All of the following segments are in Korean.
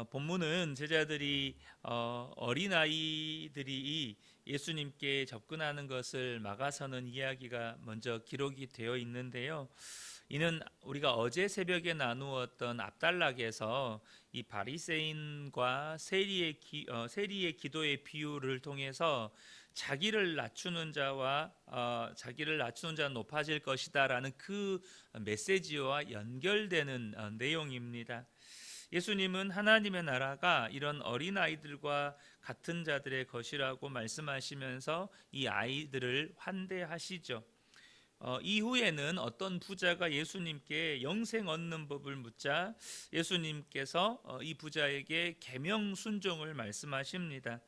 본문은 제자들이 어린아이들이 예수님께 접근하는 것을 막아서는 이야기가 먼저 기록이 되어 있는데요. 이는 우리가 어제 새벽에 나누었던 앞단락에서 이 바리새인과 세리의 기도의 비유를 통해서 자기를 낮추는 자와 자기를 낮추는 자는 높아질 것이다라는 그 메시지와 연결되는 내용입니다. 예수님은 하나님의 나라가 이런 어린아이들과 같은 자들의 것이라고 말씀하시면서 이 아이들을 환대하시죠. 이후에는 어떤 부자가 예수님께 영생 얻는 법을 묻자 예수님께서 이 부자에게 계명 순종을 말씀하십니다.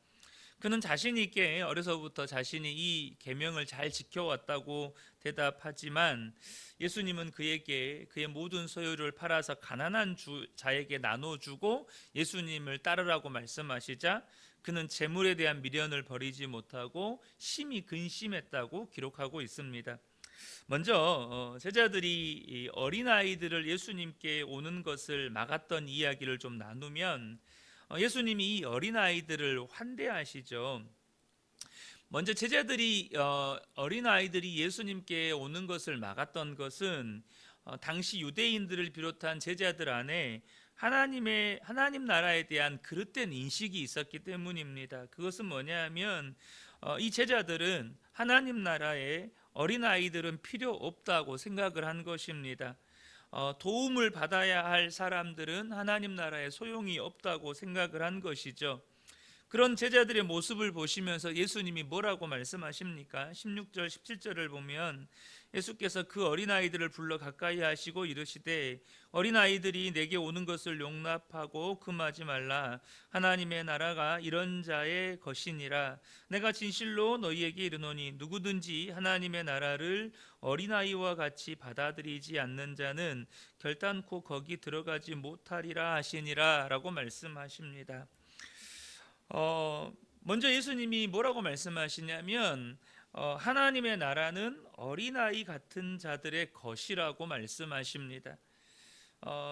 그는 자신 있게 어려서부터 자신이 이 계명을 잘 지켜왔다고 대답하지만 예수님은 그에게 그의 모든 소유를 팔아서 가난한 자에게 나눠주고 예수님을 따르라고 말씀하시자 그는 재물에 대한 미련을 버리지 못하고 심히 근심했다고 기록하고 있습니다. 먼저 제자들이 어린아이들을 예수님께 오는 것을 막았던 이야기를 좀 나누면 예수님이 이 어린아이들을 환대하시죠. 먼저 제자들이 어린아이들이 예수님께 오는 것을 막았던 것은 당시 유대인들을 비롯한 제자들 안에 하나님 나라에 대한 그릇된 인식이 있었기 때문입니다. 그것은 뭐냐면 이 제자들은 하나님 나라에 어린아이들은 필요 없다고 생각을 한 것입니다. 도움을 받아야 할 사람들은 하나님 나라에 소용이 없다고 생각을 한 것이죠. 그런 제자들의 모습을 보시면서 예수님이 뭐라고 말씀하십니까? 16절 17절을 보면 예수께서 그 어린아이들을 불러 가까이 하시고 이르시되 어린아이들이 내게 오는 것을 용납하고 금하지 말라. 하나님의 나라가 이런 자의 것이니라. 내가 진실로 너희에게 이르노니 누구든지 하나님의 나라를 어린아이와 같이 받아들이지 않는 자는 결단코 거기 들어가지 못하리라 하시니라 라고 말씀하십니다. 먼저 예수님이 뭐라고 말씀하시냐면 하나님의 나라는 어린아이 같은 자들의 것이라고 말씀하십니다.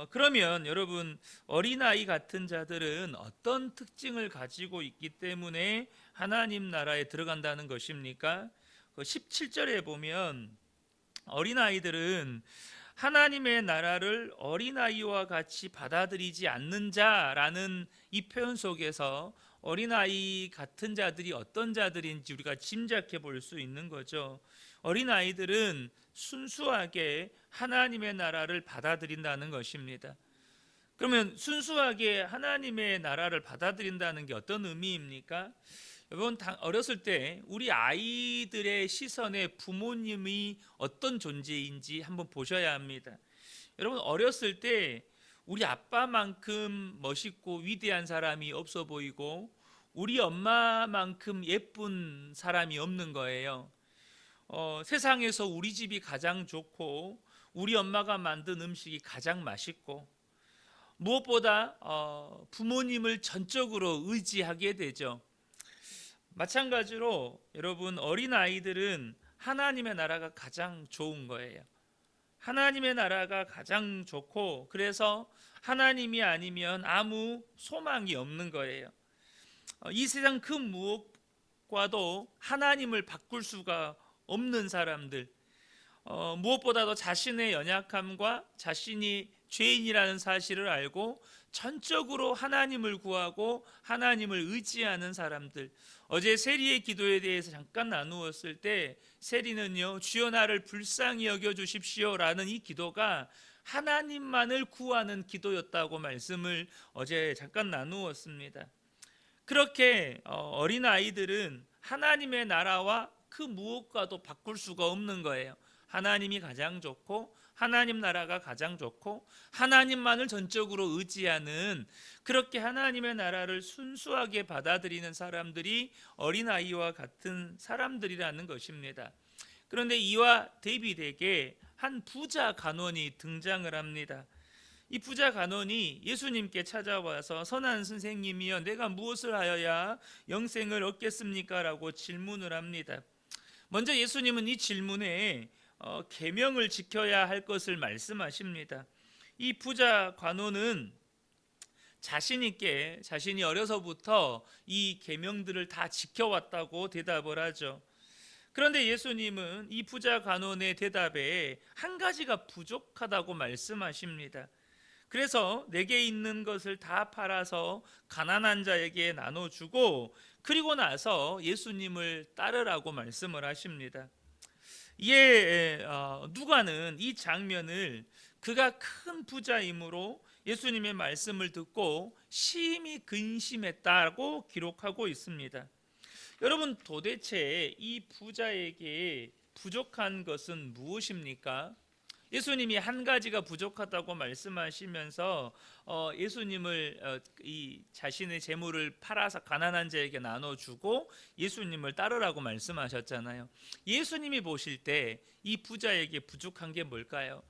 그러면 여러분 어린아이 같은 자들은 어떤 특징을 가지고 있기 때문에 하나님 나라에 들어간다는 것입니까? 17절에 보면 어린아이들은 하나님의 나라를 어린아이와 같이 받아들이지 않는 자라는 이 표현 속에서 어린아이 같은 자들이 어떤 자들인지 우리가 짐작해 볼 수 있는 거죠. 어린아이들은 순수하게 하나님의 나라를 받아들인다는 것입니다. 그러면 순수하게 하나님의 나라를 받아들인다는 게 어떤 의미입니까? 여러분 어렸을 때 우리 아이들의 시선에 부모님이 어떤 존재인지 한번 보셔야 합니다. 여러분 어렸을 때 우리 아빠만큼 멋있고 위대한 사람이 없어 보이고 우리 엄마만큼 예쁜 사람이 없는 거예요. 세상에서 우리 집이 가장 좋고 우리 엄마가 만든 음식이 가장 맛있고 무엇보다 부모님을 전적으로 의지하게 되죠. 마찬가지로 여러분 어린아이들은 하나님의 나라가 가장 좋은 거예요. 하나님의 나라가 가장 좋고 그래서 하나님이 아니면 아무 소망이 없는 거예요. 이 세상 그 무엇과도 하나님을 바꿀 수가 없는 사람들, 무엇보다도 자신의 연약함과 자신이 죄인이라는 사실을 알고 전적으로 하나님을 구하고 하나님을 의지하는 사람들. 어제 세리의 기도에 대해서 잠깐 나누었을 때 세리는요 주여 나를 불쌍히 여겨주십시오 라는 이 기도가 하나님만을 구하는 기도였다고 말씀을 어제 잠깐 나누었습니다. 그렇게 어린아이들은 하나님의 나라와 그 무엇과도 바꿀 수가 없는 거예요. 하나님이 가장 좋고 하나님 나라가 가장 좋고 하나님만을 전적으로 의지하는 그렇게 하나님의 나라를 순수하게 받아들이는 사람들이 어린아이와 같은 사람들이라는 것입니다. 그런데 이와 대비되게 한 부자 간원이 등장을 합니다. 이 부자 간원이 예수님께 찾아와서 선한 선생님이여 내가 무엇을 하여야 영생을 얻겠습니까? 라고 질문을 합니다. 먼저 예수님은 이 질문에 계명을 지켜야 할 것을 말씀하십니다. 이 부자 관원은 자신 있게 자신이 어려서부터 이 계명들을 다 지켜왔다고 대답을 하죠. 그런데 예수님은 이 부자 간원의 대답에 한 가지가 부족하다고 말씀하십니다. 그래서 내게 있는 것을 다 팔아서 가난한 자에게 나눠주고 그리고 나서 예수님을 따르라고 말씀을 하십니다. 이에 누가는 이 장면을 그가 큰 부자이므로 예수님의 말씀을 듣고 심히 근심했다고 기록하고 있습니다. 여러분, 도대체 이 부자에게 부족한 것은 무엇입니까? 예수님이 한 가지가 부족하다고 말씀하시면서 예수님을 이 자신의 재물을 팔아서 가난한 자에게 나눠주고 예수님을 따르라고 말씀하셨잖아요. 예수님이 보실 때 이 부자에게 부족한 게 뭘까요?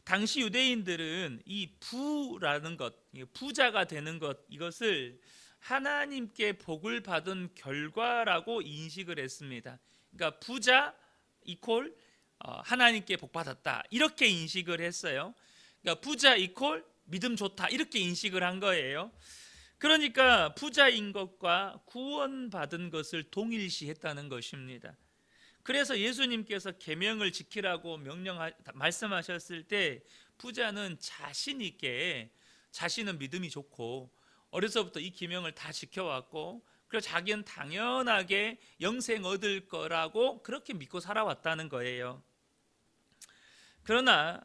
당시 유대인들은 이 부라는 것, 부자가 되는 것, 이것을 하나님께 복을 받은 결과라고 인식을 했습니다. 그러니까 부자 이퀄 하나님께 복 받았다, 이렇게 인식을 했어요. 그러니까 부자 이퀄 믿음 좋다, 이렇게 인식을 한 거예요. 그러니까 부자인 것과 구원받은 것을 동일시했다는 것입니다. 그래서 예수님께서 계명을 지키라고 말씀하셨을 때 부자는 자신 있게 자신은 믿음이 좋고 어려서부터 이 계명을 다 지켜왔고 그래서 자기는 당연하게 영생 얻을 거라고 그렇게 믿고 살아왔다는 거예요. 그러나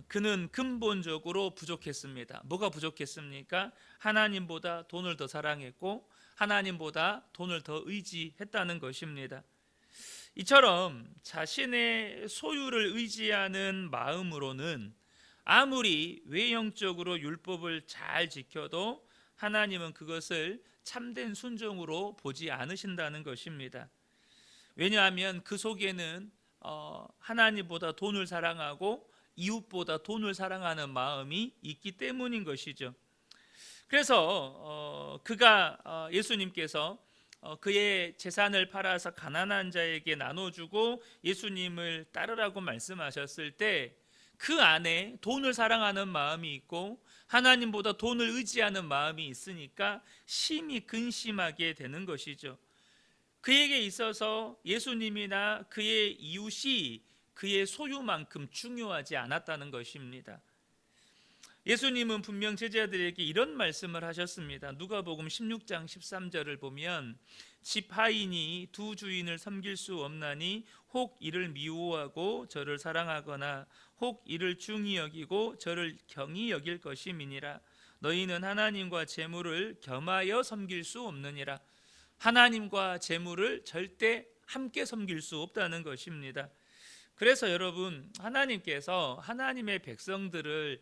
그는 근본적으로 부족했습니다. 뭐가 부족했습니까? 하나님보다 돈을 더 사랑했고 하나님보다 돈을 더 의지했다는 것입니다. 이처럼 자신의 소유를 의지하는 마음으로는 아무리 외형적으로 율법을 잘 지켜도 하나님은 그것을 참된 순종으로 보지 않으신다는 것입니다. 왜냐하면 그 속에는 하나님보다 돈을 사랑하고 이웃보다 돈을 사랑하는 마음이 있기 때문인 것이죠. 그래서 예수님께서 그의 재산을 팔아서 가난한 자에게 나눠주고 예수님을 따르라고 말씀하셨을 때 그 안에 돈을 사랑하는 마음이 있고 하나님보다 돈을 의지하는 마음이 있으니까 심히 근심하게 되는 것이죠. 그에게 있어서 예수님이나 그의 이웃이 그의 소유만큼 중요하지 않았다는 것입니다. 예수님은 분명 제자들에게 이런 말씀을 하셨습니다. 누가복음 16장 13절을 보면 집하인이 두 주인을 섬길 수 없나니 혹 이를 미워하고 저를 사랑하거나 혹 이를 중히 여기고 저를 경히 여길 것임이니라. 너희는 하나님과 재물을 겸하여 섬길 수 없느니라. 하나님과 재물을 절대 함께 섬길 수 없다는 것입니다. 그래서 여러분, 하나님께서 하나님의 백성들의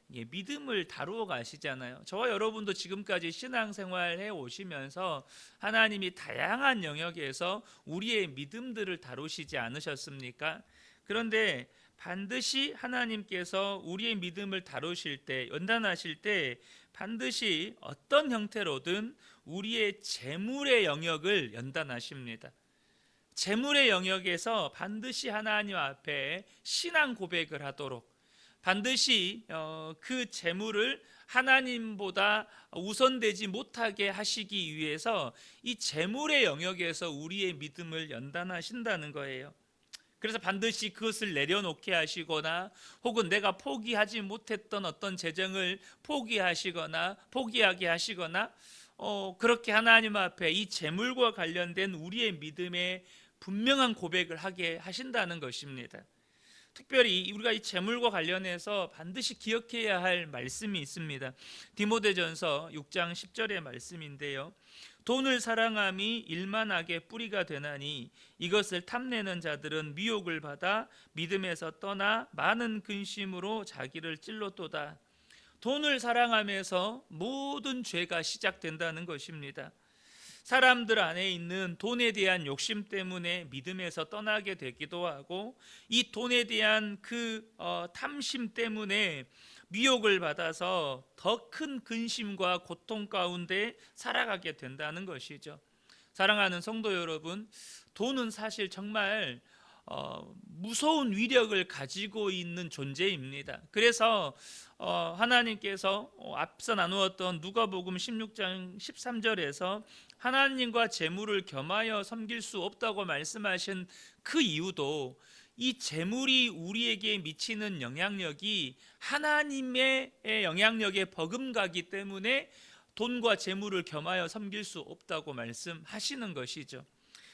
믿음을 다루어 가시잖아요. 저와 여러분도 지금까지 신앙생활 해 오시면서 하나님이 다양한 영역에서 우리의 믿음들을 다루시지 않으셨습니까? 그런데 반드시 하나님께서 우리의 믿음을 다루실 때, 연단하실 때 반드시 어떤 형태로든 우리의 재물의 영역을 연단하십니다. 재물의 영역에서 반드시 하나님 앞에 신앙 고백을 하도록, 반드시 그 재물을 하나님보다 우선되지 못하게 하시기 위해서 이 재물의 영역에서 우리의 믿음을 연단하신다는 거예요. 그래서 반드시 그것을 내려놓게 하시거나 혹은 내가 포기하지 못했던 어떤 재정을 포기하게 하시거나 그렇게 하나님 앞에 이 재물과 관련된 우리의 믿음의 분명한 고백을 하게 하신다는 것입니다. 특별히 우리가 이 재물과 관련해서 반드시 기억해야 할 말씀이 있습니다. 디모데전서 6장 10절의 말씀인데요. 돈을 사랑함이 일만하게 뿌리가 되나니 이것을 탐내는 자들은 미혹을 받아 믿음에서 떠나 많은 근심으로 자기를 찔렀도다. 돈을 사랑하면서 모든 죄가 시작된다는 것입니다. 사람들 안에 있는 돈에 대한 욕심 때문에 믿음에서 떠나게 되기도 하고 이 돈에 대한 그 탐심 때문에 미혹을 받아서 더 큰 근심과 고통 가운데 살아가게 된다는 것이죠. 사랑하는 성도 여러분, 돈은 사실 정말 무서운 위력을 가지고 있는 존재입니다. 그래서 하나님께서 앞서 나누었던 누가복음 16장 13절에서 하나님과 재물을 겸하여 섬길 수 없다고 말씀하신 그 이유도 이 재물이 우리에게 미치는 영향력이 하나님의 영향력에 버금가기 때문에 돈과 재물을 겸하여 섬길 수 없다고 말씀하시는 것이죠.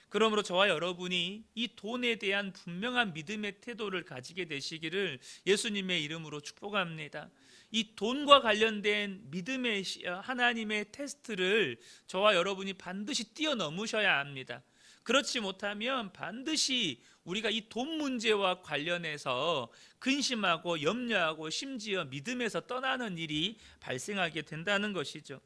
그러므로 저와 여러분이 이 돈에 대한 분명한 믿음의 태도를 가지게 되시기를 예수님의 이름으로 축복합니다. 이 돈과 관련된 믿음의 하나님의 테스트를 저와 여러분이 반드시 뛰어넘으셔야 합니다. 그렇지 못하면 반드시 우리가 이 돈 문제와 관련해서 근심하고 염려하고 심지어 믿음에서 떠나는 일이 발생하게 된다는 것이죠.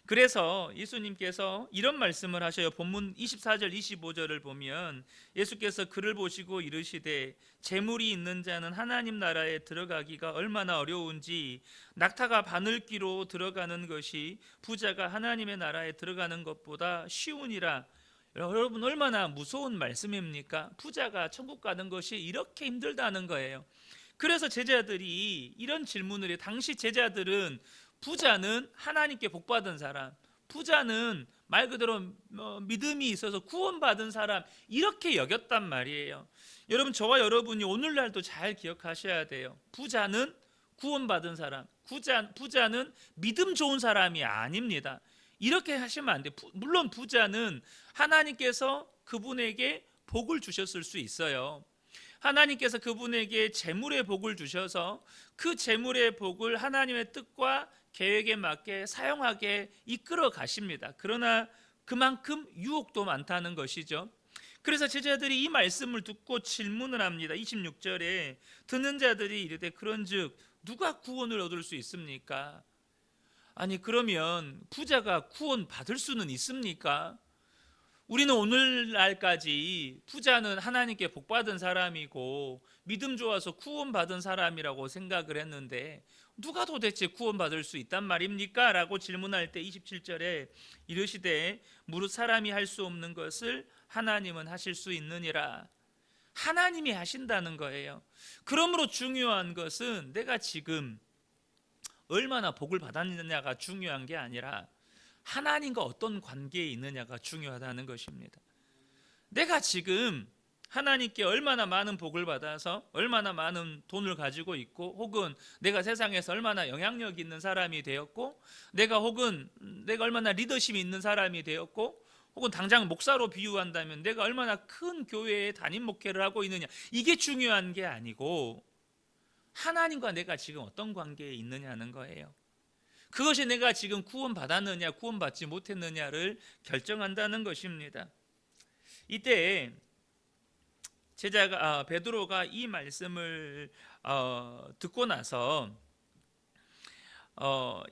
그래서 예수님께서 이런 말씀을 하셔요. 본문 24절 25절을 보면 예수께서 그를 보시고 이르시되 재물이 있는 자는 하나님 나라에 들어가기가 얼마나 어려운지 낙타가 바늘귀로 들어가는 것이 부자가 하나님의 나라에 들어가는 것보다 쉬우니라. 여러분, 얼마나 무서운 말씀입니까? 부자가 천국 가는 것이 이렇게 힘들다는 거예요. 그래서 제자들이 이런 질문을 해요. 당시 제자들은 부자는 하나님께 복받은 사람, 부자는 말 그대로 믿음이 있어서 구원받은 사람, 이렇게 여겼단 말이에요. 여러분, 저와 여러분이 오늘날도 잘 기억하셔야 돼요. 부자는 구원받은 사람, 부자는 믿음 좋은 사람이 아닙니다. 이렇게 하시면 안 돼요. 물론 부자는 하나님께서 그분에게 복을 주셨을 수 있어요. 하나님께서 그분에게 재물의 복을 주셔서 그 재물의 복을 하나님의 뜻과 계획에 맞게 사용하게 이끌어 가십니다. 그러나 그만큼 유혹도 많다는 것이죠. 그래서 제자들이 이 말씀을 듣고 질문을 합니다. 26절에 듣는 자들이 이르되 그런즉 누가 구원을 얻을 수 있습니까? 아니, 그러면 부자가 구원 받을 수는 있습니까? 우리는 오늘날까지 부자는 하나님께 복받은 사람이고 믿음 좋아서 구원받은 사람이라고 생각을 했는데 누가 도대체 구원받을 수 있단 말입니까? 라고 질문할 때 27절에 이르시되 무릇 사람이 할 수 없는 것을 하나님은 하실 수 있느니라. 하나님이 하신다는 거예요. 그러므로 중요한 것은 내가 지금 얼마나 복을 받았느냐가 중요한 게 아니라 하나님과 어떤 관계에 있느냐가 중요하다는 것입니다. 내가 지금 하나님께 얼마나 많은 복을 받아서 얼마나 많은 돈을 가지고 있고 혹은 내가 세상에서 얼마나 영향력 있는 사람이 되었고 내가 얼마나 리더십이 있는 사람이 되었고 혹은 당장 목사로 비유한다면 내가 얼마나 큰 교회에 담임 목회를 하고 있느냐, 이게 중요한 게 아니고 하나님과 내가 지금 어떤 관계에 있느냐는 거예요. 그것이 내가 지금 구원받았느냐 구원받지 못했느냐를 결정한다는 것입니다. 이때 베드로가 이 말씀을 듣고 나서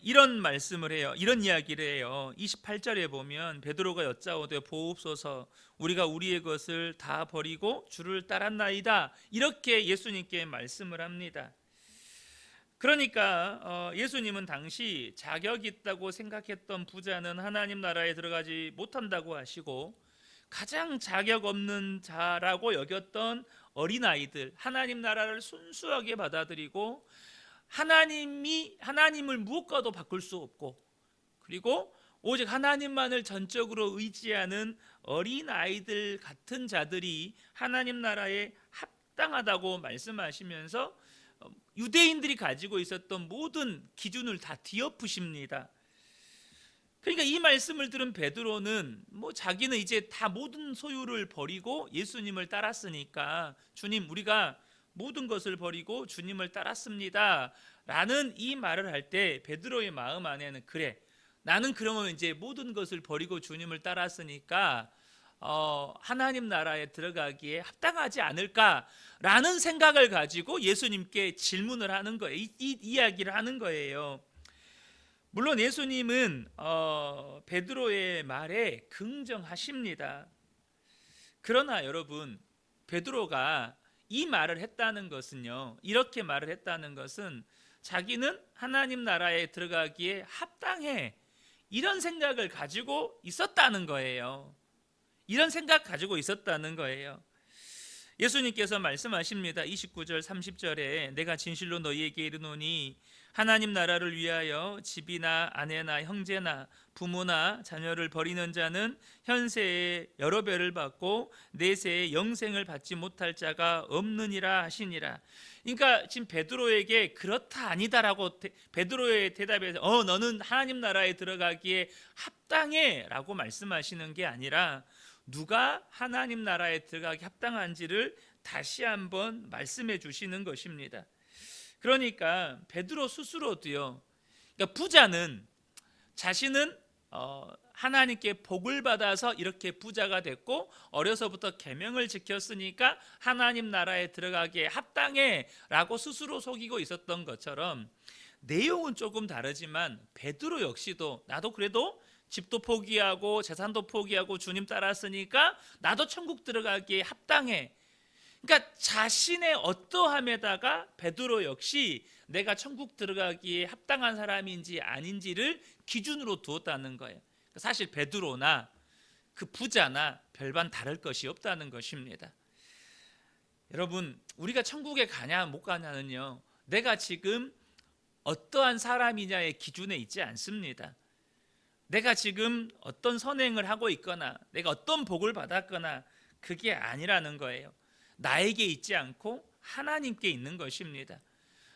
이런 말씀을 해요. 이런 이야기를 해요. 28절에 보면 베드로가 여짜오되 보옵소서 우리가 우리의 것을 다 버리고 주를 따랐나이다. 이렇게 예수님께 말씀을 합니다. 그러니까 예수님은 당시 자격 있다고 생각했던 부자는 하나님 나라에 들어가지 못한다고 하시고 가장 자격 없는 자라고 여겼던 어린아이들, 하나님 나라를 순수하게 받아들이고 하나님을 무엇과도 바꿀 수 없고 그리고 오직 하나님만을 전적으로 의지하는 어린아이들 같은 자들이 하나님 나라에 합당하다고 말씀하시면서 유대인들이 가지고 있었던 모든 기준을 다 뒤엎으십니다. 그러니까 이 말씀을 들은 베드로는 자기는 이제 다 모든 소유를 버리고 예수님을 따랐으니까 주님, 우리가 모든 것을 버리고 주님을 따랐습니다 라는 이 말을 할 때 베드로의 마음 안에는 그래, 나는 그러면 이제 모든 것을 버리고 주님을 따랐으니까 하나님 나라에 들어가기에 합당하지 않을까라는 생각을 가지고 예수님께 질문을 하는 거예요. 이 이야기를 하는 거예요. 물론 예수님은 베드로의 말에 긍정하십니다. 그러나 여러분, 베드로가 이 말을 했다는 것은요, 이렇게 말을 했다는 것은 자기는 하나님 나라에 들어가기에 합당해, 이런 생각을 가지고 있었다는 거예요. 이런 생각 가지고 있었다는 거예요. 예수님께서 말씀하십니다. 29절 30절에 내가 진실로 너희에게 이르노니 하나님 나라를 위하여 집이나 아내나 형제나 부모나 자녀를 버리는 자는 현세에 여러 배를 받고 내세에 영생을 받지 못할 자가 없느니라 하시니라. 그러니까 지금 베드로에게 그렇다 아니다라고 베드로의 대답에서 너는 하나님 나라에 들어가기에 합당해라고 말씀하시는 게 아니라 누가 하나님 나라에 들어가기 합당한지를 다시 한번 말씀해 주시는 것입니다. 그러니까 베드로 스스로도요. 그러니까 부자는 자신은 하나님께 복을 받아서 이렇게 부자가 됐고 어려서부터 계명을 지켰으니까 하나님 나라에 들어가기에 합당해라고 스스로 속이고 있었던 것처럼 내용은 조금 다르지만 베드로 역시도 나도 그래도 집도 포기하고 재산도 포기하고 주님 따랐으니까 나도 천국 들어가기에 합당해. 그러니까 자신의 어떠함에다가 베드로 역시 내가 천국 들어가기에 합당한 사람인지 아닌지를 기준으로 두었다는 거예요. 사실 베드로나 그 부자나 별반 다를 것이 없다는 것입니다. 여러분, 우리가 천국에 가냐 못 가냐는요, 내가 지금 어떠한 사람이냐의 기준에 있지 않습니다. 내가 지금 어떤 선행을 하고 있거나 내가 어떤 복을 받았거나 그게 아니라는 거예요. 나에게 있지 않고 하나님께 있는 것입니다.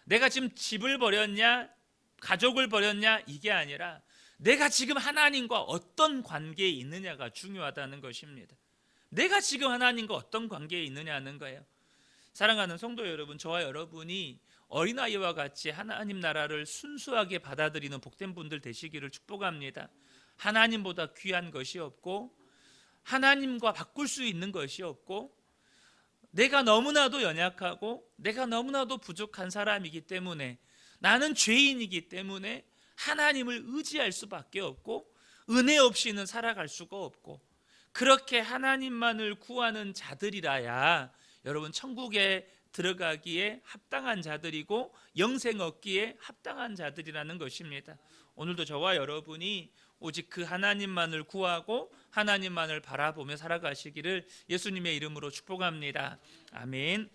내가 지금 집을 버렸냐 가족을 버렸냐 이게 아니라 내가 지금 하나님과 어떤 관계에 있느냐가 중요하다는 것입니다. 내가 지금 하나님과 어떤 관계에 있느냐는 거예요. 사랑하는 성도 여러분, 저와 여러분이 어린아이와 같이 하나님 나라를 순수하게 받아들이는 복된 분들 되시기를 축복합니다. 하나님보다 귀한 것이 없고 하나님과 바꿀 수 있는 것이 없고 내가 너무나도 연약하고 내가 너무나도 부족한 사람이기 때문에 나는 죄인이기 때문에 하나님을 의지할 수밖에 없고 은혜 없이는 살아갈 수가 없고 그렇게 하나님만을 구하는 자들이라야 여러분 천국에 들어가기에 합당한 자들이고 영생 얻기에 합당한 자들이라는 것입니다. 오늘도 저와 여러분이 오직 그 하나님만을 구하고 하나님만을 바라보며 살아가시기를 예수님의 이름으로 축복합니다. 아멘.